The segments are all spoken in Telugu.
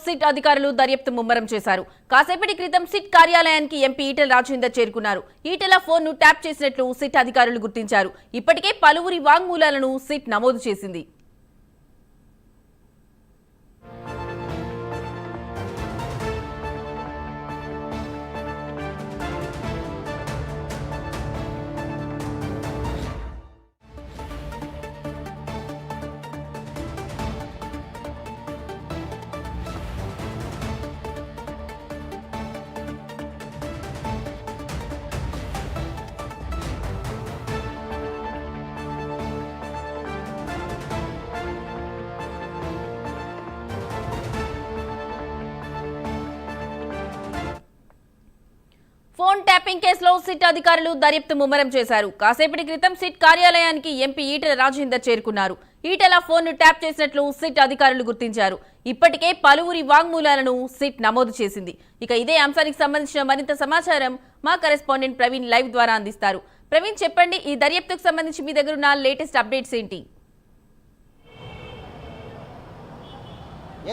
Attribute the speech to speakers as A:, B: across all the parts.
A: సిట్ అధికారులు దర్యాప్తు ముమ్మరం చేశారు. కాసేపటి క్రితం సిట్ కార్యాలయానికి ఎంపీ ఈటెల రాజేందర్ చేరుకున్నారు. ఈటెల ఫోన్ ను ట్యాప్ చేసినట్లు సిట్ అధికారులు గుర్తించారు. ఇప్పటికే పలువురి వాంగ్మూలాలను సిట్ నమోదు చేసింది. ఫోన్ ట్యాపింగ్ కేసులో సిట్ అధికారులు దర్యాప్తు ముమ్మరం చేశారు. కాసేపటి క్రితం సిట్ కార్యాలయానికి ఎంపీ ఈటెల రాజేందర్ చేరుకున్నారు. ఈటెల ఫోన్ ను ట్యాప్ చేసినట్లు సిట్ అధికారులు గుర్తించారు. ఇప్పటికే పలువురి వాంగ్మూలాలను సిట్ నమోదు చేసింది. ఇక ఇదే అంశానికి సంబంధించిన మరింత సమాచారం మా కరెస్పాండెంట్ ప్రవీణ్ లైవ్ ద్వారా అందిస్తారు. ప్రవీణ్, చెప్పండి, ఈ దర్యాప్తుకు సంబంధించి మీ దగ్గర ఉన్న లేటెస్ట్ అప్డేట్స్ ఏంటి?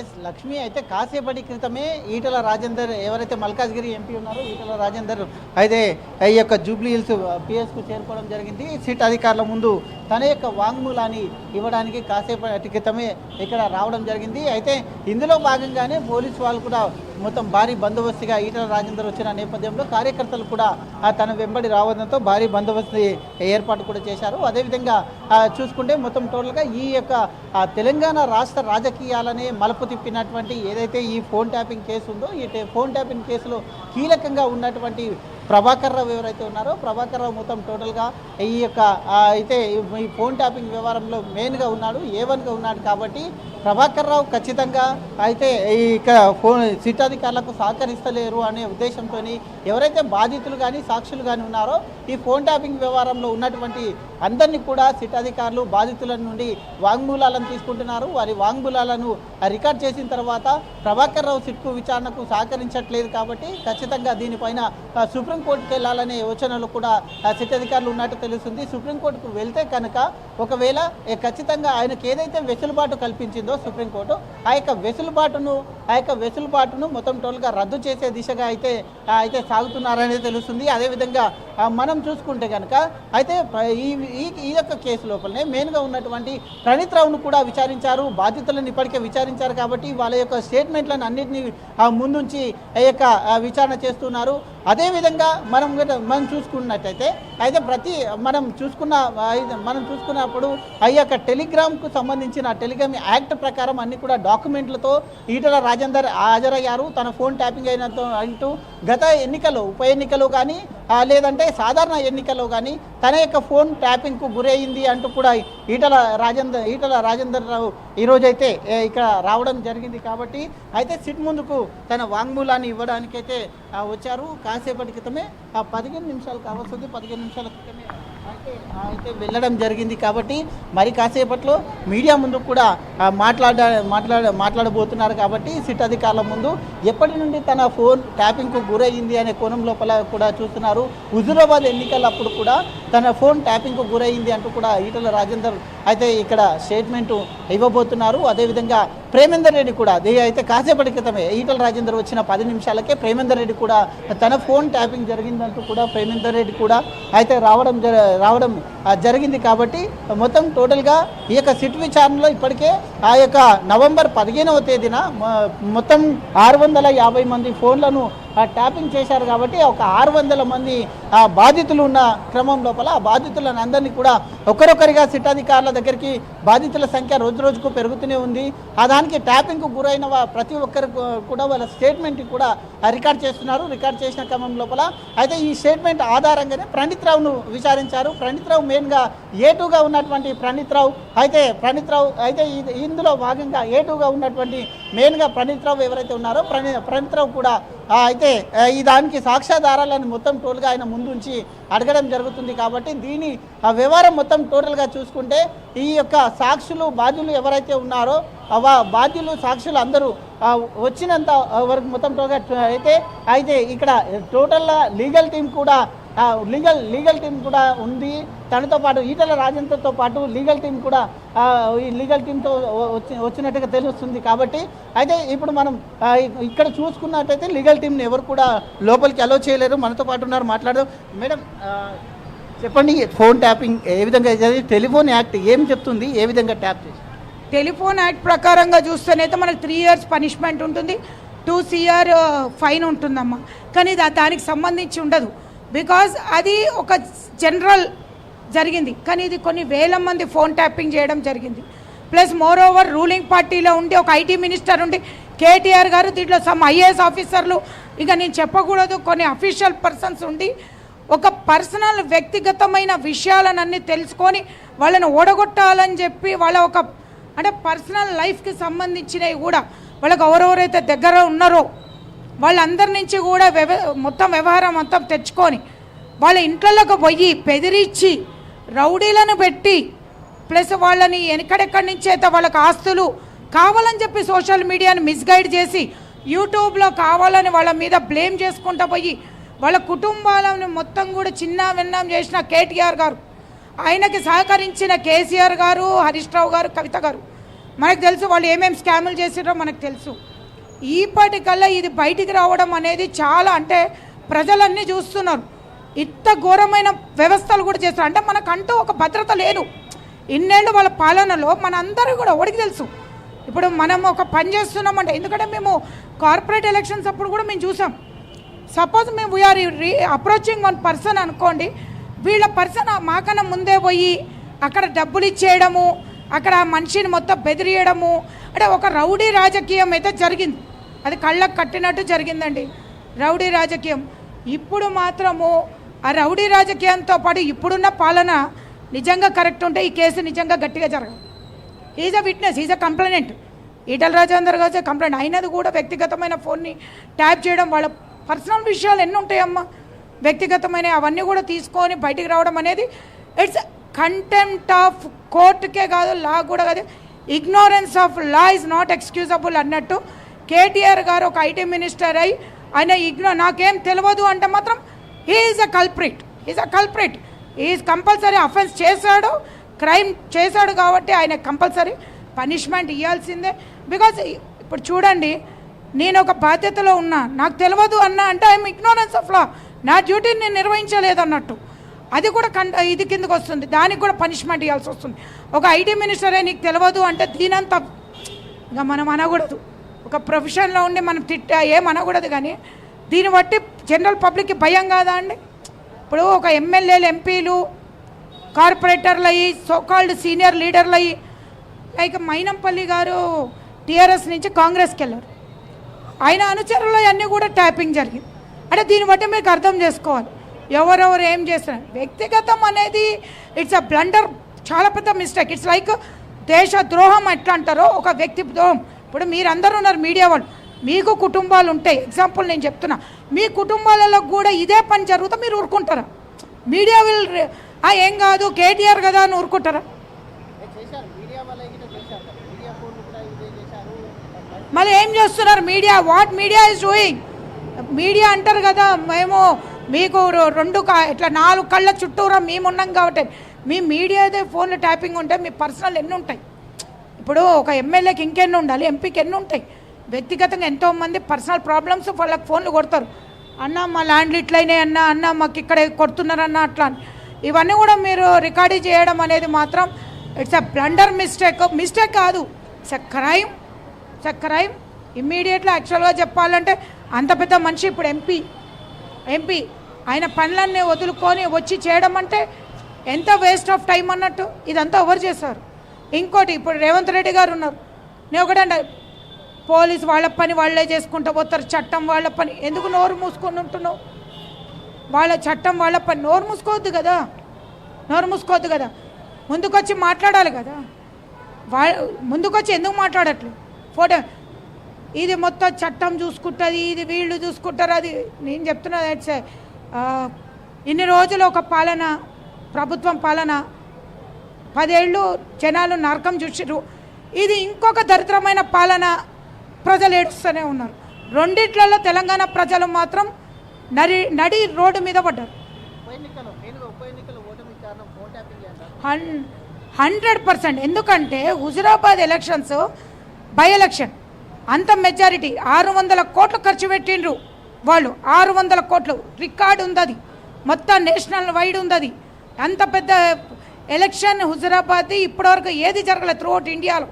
B: ఎస్ లక్ష్మి, అయితే కాసేపటి క్రితమే ఈటెల రాజేందర్ ఎవరైతే మల్కాజ్గిరి ఎంపీ ఉన్నారో ఈటెల రాజేందర్ అయితే ఈ యొక్క జూబ్లీ హిల్స్ పిఎస్కు చేరుకోవడం జరిగింది. సిట్ అధికారుల ముందు తన యొక్క వాంగ్మూలాన్ని ఇవ్వడానికి కాసేపటి క్రితమే ఇక్కడ రావడం జరిగింది. అయితే ఇందులో భాగంగానే పోలీసు వాళ్ళు కూడా మొత్తం భారీ బందోబస్తుగా ఈటెల రాజేందర్ వచ్చిన నేపథ్యంలో కార్యకర్తలు కూడా తన వెంబడి రావడంతో భారీ బందోబస్తు ఏర్పాటు కూడా చేశారు. అదేవిధంగా చూసుకుంటే మొత్తం టోటల్గా ఈ యొక్క తెలంగాణ రాష్ట్ర రాజకీయాలనే మలుపు తిప్పినటువంటి ఏదైతే ఈ ఫోన్ ట్యాపింగ్ కేసు ఉందో ఈ ఫోన్ ట్యాపింగ్ కేసులో కీలకంగా ఉన్నటువంటి ప్రభాకర్ రావు ఎవరైతే ఉన్నారో ప్రభాకర్ రావు మొత్తం టోటల్గా ఈ యొక్క అయితే ఈ ఫోన్ ట్యాపింగ్ వ్యవహారంలో మెయిన్గా ఉన్నాడు, A1గా ఉన్నాడు. కాబట్టి ప్రభాకర్ రావు ఖచ్చితంగా అయితే ఇక ఫోన్ సిట్ అధికారులకు సహకరిస్తలేరు అనే ఉద్దేశంతో ఎవరైతే బాధితులు కానీ సాక్షులు కానీ ఉన్నారో ఈ ఫోన్ ట్యాపింగ్ వ్యవహారంలో ఉన్నటువంటి అందరినీ కూడా సిట్ అధికారులు బాధితుల నుండి వాంగ్మూలాలను తీసుకుంటున్నారు. వారి వాంగ్మూలాలను రికార్డ్ చేసిన తర్వాత ప్రభాకర్ రావు సిట్కు విచారణకు సహకరించట్లేదు. కాబట్టి ఖచ్చితంగా దీనిపైన సుప్రీంకోర్టుకు వెళ్ళాలనే యోచనలు కూడా సిట్ అధికారులు ఉన్నట్టు తెలుస్తుంది. సుప్రీంకోర్టుకు వెళ్తే కనుక ఒకవేళ ఖచ్చితంగా ఆయనకు ఏదైతే వెసులుబాటు కల్పించిందో సుప్రీంకోర్టు ఆ యొక్క వెసులుబాటును మొత్తం టోల్గా రద్దు చేసే దిశగా అయితే సాగుతున్నారనేది తెలుస్తుంది. అదేవిధంగా మనం చూసుకుంటే కనుక అయితే ఈ యొక్క కేసు లోపలనే మెయిన్గా ఉన్నటువంటి ప్రణీత్ రావును కూడా విచారించారు. బాధితులను ఇప్పటికే విచారించారు. కాబట్టి వాళ్ళ యొక్క స్టేట్మెంట్లను అన్నింటినీ ముందుంచి ఈ యొక్క విచారణ చేస్తున్నారు. అదేవిధంగా మనం చూసుకున్నట్టయితే అయితే మనం చూసుకున్నప్పుడు ఆ యొక్క టెలిగ్రామ్కు సంబంధించిన టెలిగ్రామ్ యాక్ట్ ప్రకారం అన్ని కూడా డాక్యుమెంట్లతో ఈటెల రాజేందర్ హాజరయ్యారు. తన ఫోన్ ట్యాపింగ్ అంటూ గత ఎన్నికల్లో ఉప ఎన్నికలు కానీ లేదంటే సాధారణ ఎన్నికల్లో కానీ తన యొక్క ఫోన్ ట్యాపింగ్కు గురయ్యింది అంటూ కూడా ఈటెల రాజేందర్ రావు ఈరోజైతే ఇక్కడ రావడం జరిగింది. కాబట్టి అయితే సిట్ ముందుకు తన వాంగ్మూలాన్ని ఇవ్వడానికైతే వచ్చారు. కాసేపటి క్రితమే 15 నిమిషాలు కావస్తుంది. 15 నిమిషాల క్రితమే అయితే వెళ్ళడం జరిగింది. కాబట్టి మరి కాసేపట్లో మీడియా ముందు కూడా మాట్లాడబోతున్నారు. కాబట్టి సిట్ అధికారుల ముందు ఎప్పటి నుండి తన ఫోన్ ట్యాపింగ్కు గురయ్యింది అనే కోణం లోపల కూడా చూస్తున్నారు. హుజూరాబాద్ ఎన్నికలప్పుడు కూడా తన ఫోన్ ట్యాపింగ్కు గురయ్యింది అంటూ కూడా ఈటెల రాజేందర్ అయితే ఇక్కడ స్టేట్మెంట్ ఇవ్వబోతున్నారు. అదేవిధంగా ప్రేమేందర్ రెడ్డి కూడా అయితే కాసేపటి క్రితమే ఈటెల రాజేందర్ వచ్చిన 10 నిమిషాలకే ప్రేమేందర్ రెడ్డి కూడా తన ఫోన్ ట్యాపింగ్ జరిగిందంటూ కూడా ప్రేమేందర్ రెడ్డి కూడా అయితే రావడం జరిగింది. కాబట్టి మొత్తం టోటల్గా ఈ యొక్క సిట్ విచారణలో ఇప్పటికే ఆ యొక్క నవంబర్ 15వ తేదీన మొత్తం 650 మంది ఫోన్లను ట్యాపింగ్ చేశారు. కాబట్టి ఒక 600 మంది బాధితులు ఉన్న క్రమం లోపల ఆ బాధితులను అందరినీ కూడా ఒకరొకరిగా సిట్ అధికారుల దగ్గరికి బాధితుల సంఖ్య రోజుకు పెరుగుతూనే ఉంది. దానికి ట్యాపింగ్కు గురైన ప్రతి ఒక్కరు కూడా వాళ్ళ స్టేట్మెంట్ కూడా రికార్డ్ చేస్తున్నారు. రికార్డ్ చేసిన క్రమం లోపల అయితే ఈ స్టేట్మెంట్ ఆధారంగానే ప్రణీత్ రావును విచారించారు. ప్రణీత్ రావు మెయిన్గా A2గా ఉన్నటువంటి ప్రణీత్ రావు అయితే ఇందులో భాగంగా A2గా ఉన్నటువంటి మెయిన్గా ప్రణీత్ రావు ఎవరైతే ఉన్నారో ప్రణీత్ రావు కూడా అయితే ఈ దానికి సాక్ష్యాధారాలను మొత్తం టోల్గా ఆయన ముందుంచి అడగడం జరుగుతుంది. కాబట్టి దీని వ్యవహారం మొత్తం టోటల్గా చూసుకుంటే ఈ యొక్క సాక్షులు బాధ్యులు ఎవరైతే ఉన్నారో బాధ్యులు సాక్షులు అందరూ వచ్చినంత వరకు మొత్తం టోల్గా అయితే ఇక్కడ టోటల్గా లీగల్ టీం కూడా లీగల్ టీం కూడా ఉంది. తనతో పాటు ఈటల రాజేందర్తో పాటు లీగల్ టీం కూడా ఈ లీగల్ టీంతో వచ్చినట్టుగా తెలుస్తుంది. కాబట్టి అయితే ఇప్పుడు మనం ఇక్కడ చూసుకున్నట్టయితే లీగల్ టీంని ఎవరు కూడా లోపలికి అలో చేయలేరు. మనతో పాటు ఉన్నారు, మాట్లాడదాం. మేడం చెప్పండి, ఫోన్ ట్యాపింగ్ ఏ విధంగా టెలిఫోన్ యాక్ట్ ఏం చెప్తుంది, ఏ విధంగా ట్యాప్ చేసి?
C: టెలిఫోన్ యాక్ట్ ప్రకారంగా చూస్తేనైతే మనకు 3 years పనిష్మెంట్ ఉంటుంది, 2 CR ఫైన్ ఉంటుందమ్మా. కానీ దానికి సంబంధించి ఉండదు. బికాజ్ అది ఒక జనరల్ జరిగింది, కానీ ఇది కొన్ని వేల మంది ఫోన్ ట్యాపింగ్ చేయడం జరిగింది. ప్లస్ మోర్ ఓవర్ రూలింగ్ పార్టీలో ఉండి ఒక ఐటీ మినిస్టర్ ఉండి కేటీఆర్ గారు, దీంట్లో సమ్ IAS ఆఫీసర్లు, ఇక నేను చెప్పకూడదు, కొన్ని అఫీషియల్ పర్సన్స్ ఉండి ఒక పర్సనల్ వ్యక్తిగతమైన విషయాలన్నీ తెలుసుకొని వాళ్ళని ఓడగొట్టాలని చెప్పి వాళ్ళ ఒక అంటే పర్సనల్ లైఫ్కి సంబంధించినవి కూడా వాళ్ళకి ఎవరెవరైతే దగ్గర ఉన్నారో వాళ్ళందరి నుంచి కూడా మొత్తం వ్యవహారం మొత్తం తెచ్చుకొని వాళ్ళ ఇంట్లోకి పోయి బెదిరించి రౌడీలను పెట్టి ప్లస్ వాళ్ళని ఎక్కడెక్కడి నుంచి అయితే వాళ్ళకి ఆస్తులు కావాలని చెప్పి సోషల్ మీడియాని మిస్గైడ్ చేసి యూట్యూబ్లో కావాలని వాళ్ళ మీద బ్లేమ్ చేసుకుంటూ పోయి వాళ్ళ కుటుంబాలను మొత్తం కూడా చిన్న విన్నం చేసిన కేటీఆర్ గారు, ఆయనకి సహకరించిన కేసీఆర్ గారు, హరీష్ రావు గారు, కవిత గారు, మనకు తెలుసు వాళ్ళు ఏమేమి స్కాములు చేసిరో మనకు తెలుసు. ఈపాటికల్లా ఇది బయటికి రావడం అనేది చాలా అంటే ప్రజలన్నీ చూస్తున్నారు. ఇంత ఘోరమైన వ్యవస్థలు కూడా చేస్తారు. అంటే మనకంటూ ఒక భద్రత లేదు. ఇన్నేళ్ళు వాళ్ళ పాలనలో మన అందరూ కూడా ఒడికి తెలుసు. ఇప్పుడు మనం ఒక పని చేస్తున్నామంటే, ఎందుకంటే మేము కార్పొరేట్ ఎలక్షన్స్ అప్పుడు కూడా మేము చూసాం. సపోజ్ మేము వీఆర్ అప్రోచింగ్ 1 person అనుకోండి, వీళ్ళ పర్సన్ మాకన్నా ముందే పోయి అక్కడ డబ్బులు ఇచ్చేయడము, అక్కడ ఆ మనిషిని మొత్తం బెదిరియడము, అంటే ఒక రౌడీ రాజకీయం అయితే జరిగింది. అది కళ్ళకు కట్టినట్టు జరిగిందండి రౌడీ రాజకీయం. ఇప్పుడు మాత్రము ఆ రౌడీ రాజకీయంతో పాటు ఇప్పుడున్న పాలన నిజంగా కరెక్ట్ ఉంటే ఈ కేసు నిజంగా గట్టిగా జరగదు. Is a witness, is a complainant. Etela Rajender గారు కంప్లైంట్ అయినది కూడా వ్యక్తిగతమైన ఫోన్ని ట్యాప్ చేయడం, వాళ్ళ పర్సనల్ విషయాలు ఎన్ని ఉంటాయమ్మా వ్యక్తిగతమైన, అవన్నీ కూడా తీసుకొని బయటికి రావడం అనేది ఇట్స్ కంటెంప్ట్ ఆఫ్ కోర్టుకే కాదు, లా కూడా కాదు. Ignorance of law is not excusable అన్నట్టు కేటీఆర్ గారు ఒక ఐటీ మినిస్టర్ అయి ఆయన నాకేం తెలియదు అంటే మాత్రం is a culprit. Is compulsory offence చేశాడు, క్రైమ్ చేశాడు, కాబట్టి ఆయన కంపల్సరీ పనిష్మెంట్ ఇవ్వాల్సిందే. బికాజ్ ఇప్పుడు చూడండి, నేను ఒక బాధ్యతలో ఉన్నా, నాకు తెలియదు అన్నా అంటే ఐఎమ్ ఇగ్నోరెన్స్ ఆఫ్ లా, నా డ్యూటీని నేను నిర్వహించలేదన్నట్టు, అది కూడా ఇది కిందకు వస్తుంది. దానికి కూడా పనిష్మెంట్ ఇవ్వాల్సి వస్తుంది. ఒక ఐటీ మినిస్టరే నీకు తెలియదు అంటే దీనంతా ఇంకా మనం అనకూడదు. ఒక ప్రొఫెషన్లో ఉండి మనం ఏమనకూడదు. కానీ దీన్ని బట్టి జనరల్ పబ్లిక్కి భయం కాదా అండి? ఇప్పుడు ఒక ఎమ్మెల్యేలు, ఎంపీలు, కార్పొరేటర్లు అయ్యి, సోకాల్డ్ సీనియర్ లీడర్లు అయ్యి, లైక్ మైనంపల్లి గారు టీఆర్ఎస్ నుంచి కాంగ్రెస్కి వెళ్ళారు, ఆయన అనుచరులు అన్నీ కూడా ట్యాపింగ్ జరిగింది. అంటే దీన్ని బట్టి మీకు అర్థం చేసుకోవాలి ఎవరెవరు ఏం చేస్తున్నారు. వ్యక్తిగతం అనేది ఇట్స్ అ బ్లండర్, చాలా పెద్ద మిస్టేక్. ఇట్స్ లైక్ దేశ ద్రోహం ఎట్లా అంటారో ఒక వ్యక్తి ద్రోహం. ఇప్పుడు మీరందరూ ఉన్నారు మీడియా వాళ్ళు, మీకు కుటుంబాలు ఉంటాయి. ఎగ్జాంపుల్ నేను చెప్తున్నా, మీ కుటుంబాలలో కూడా ఇదే పని జరుగుతా మీరు ఊరుకుంటారా? మీడియా ఏం కాదు కేటీఆర్ కదా అని ఊరుకుంటారా? మళ్ళీ ఏం చేస్తున్నారు media? What media is doing? Media అంటారు కదా, మేము మీకు 2 ఇట్లా 4 కళ్ళ చుట్టూరా మేమున్నాం కాబట్టి. మీ మీడియాదే ఫోన్లు ట్యాపింగ్ ఉంటే మీ పర్సనల్ ఎన్ని ఉంటాయి? ఇప్పుడు ఒక ఎమ్మెల్యేకి ఇంకెన్ని ఉండాలి, ఎంపీకి ఎన్ని ఉంటాయి? వ్యక్తిగతంగా ఎంతోమంది పర్సనల్ ప్రాబ్లమ్స్ వాళ్ళకి ఫోన్లు కొడతారు. అన్న మా ల్యాండ్లు ఇట్లయినాయి అన్న మాకు ఇక్కడ కొడుతున్నారన్న అట్లా. ఇవన్నీ కూడా మీరు రికార్డు చేయడం అనేది మాత్రం ఇట్స్ అ బ్లండర్ మిస్టేక్ కాదు, ఇట్స్ అ క్రైమ్. ఇమ్మీడియట్లీ యాక్చువల్గా చెప్పాలంటే అంత పెద్ద మనిషి ఇప్పుడు ఎంపీ ఆయన పనులన్నీ వదులుకొని వచ్చి చేయడం అంటే ఎంత వేస్ట్ ఆఫ్ టైం అన్నట్టు. ఇదంతా ఎవరు చేశారు? ఇంకోటి, ఇప్పుడు రేవంత్ రెడ్డి గారు ఉన్నారు, నేను ఒకటంటే పోలీసు వాళ్ళ పని వాళ్ళే చేసుకుంటూ పోతారు, చట్టం వాళ్ళ పని. ఎందుకు నోరు మూసుకొని ఉంటున్నావు? వాళ్ళ చట్టం వాళ్ళ పని, నోరు మూసుకోవద్దు కదా. ముందుకొచ్చి మాట్లాడాలి కదా. ముందుకొచ్చి ఎందుకు మాట్లాడట్లేదు? ఫోటో ఇది మొత్తం చట్టం చూసుకుంటుంది, ఇది వీళ్ళు చూసుకుంటారు. అది నేను చెప్తున్నా, దట్స్ ఇన్ని రోజులు ఒక పాలన, ప్రభుత్వం పాలన, 10 ఏళ్ళు జనాలు నరకం చూసిరు. ఇది ఇంకొక దరిద్రమైన పాలన, ప్రజలు ఏడుస్తూనే ఉన్నారు. రెండిట్లలో తెలంగాణ ప్రజలు మాత్రం నడి రోడ్డు మీద పడ్డారు.
B: ఉప ఎన్నికల ఓటమి కారణం ఫోన్ ట్యాపింగ్ అంటారు.
C: 100%. ఎందుకంటే హుజురాబాద్ ఎలక్షన్స్ బై ఎలక్షన్ అంత మెజారిటీ 600 కోట్లు ఖర్చు పెట్టిండ్రు వాళ్ళు. 600 కోట్లు రికార్డు ఉంది, అది మొత్తం నేషనల్ వైడ్ ఉంది. అది అంత పెద్ద ఎలక్షన్ హుజురాబాద్ ఇప్పటివరకు ఏది జరగలేదు త్రూఅవుట్ ఇండియాలో.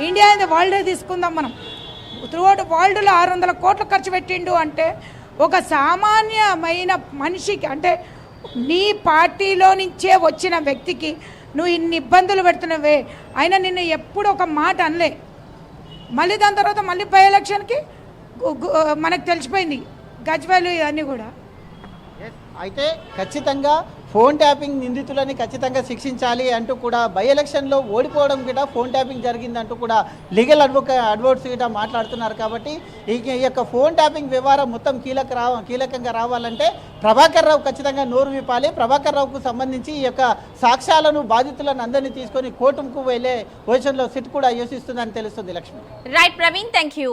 C: ఇండియా అనేది వరల్డే తీసుకుందాం మనం. త్రూఅవుట్ వరల్డ్లో 600 కోట్లు ఖర్చు పెట్టిండు అంటే ఒక సామాన్యమైన మనిషికి, అంటే నీ పార్టీలో నుంచే వచ్చిన వ్యక్తికి నువ్వు ఇన్ని ఇబ్బందులు పెడుతున్నావే. అయినా నిన్ను ఎప్పుడు ఒక మాట అనలే. మళ్ళీ దాని తర్వాత మళ్ళీ బై ఎలక్షన్కి మనకు తెలిసిపోయింది గజ్వేలు ఇవన్నీ కూడా.
B: అయితే ఖచ్చితంగా ఫోన్ ట్యాపింగ్ నిందితులని ఖచ్చితంగా శిక్షించాలి అంటూ కూడా బై ఎలక్షన్లో ఓడిపోవడం కూడా ఫోన్ ట్యాపింగ్ జరిగిందంటూ కూడా లీగల్ అడ్వకేట్స్ కూడా మాట్లాడుతున్నారు. కాబట్టి ఈ యొక్క ఫోన్ ట్యాపింగ్ వ్యవహారం మొత్తం కీలకంగా రావాలంటే ప్రభాకర్ రావు ఖచ్చితంగా నోరు విప్పాలి. ప్రభాకర్ రావుకు సంబంధించి ఈ యొక్క సాక్ష్యాలను, బాధితులను అందరినీ తీసుకొని కోర్టుకు వెళ్ళే పొజిషన్లో సిట్ కూడా యోచిస్తుందని తెలుస్తుంది. Lakshmi.
A: Right Praveen, thank you.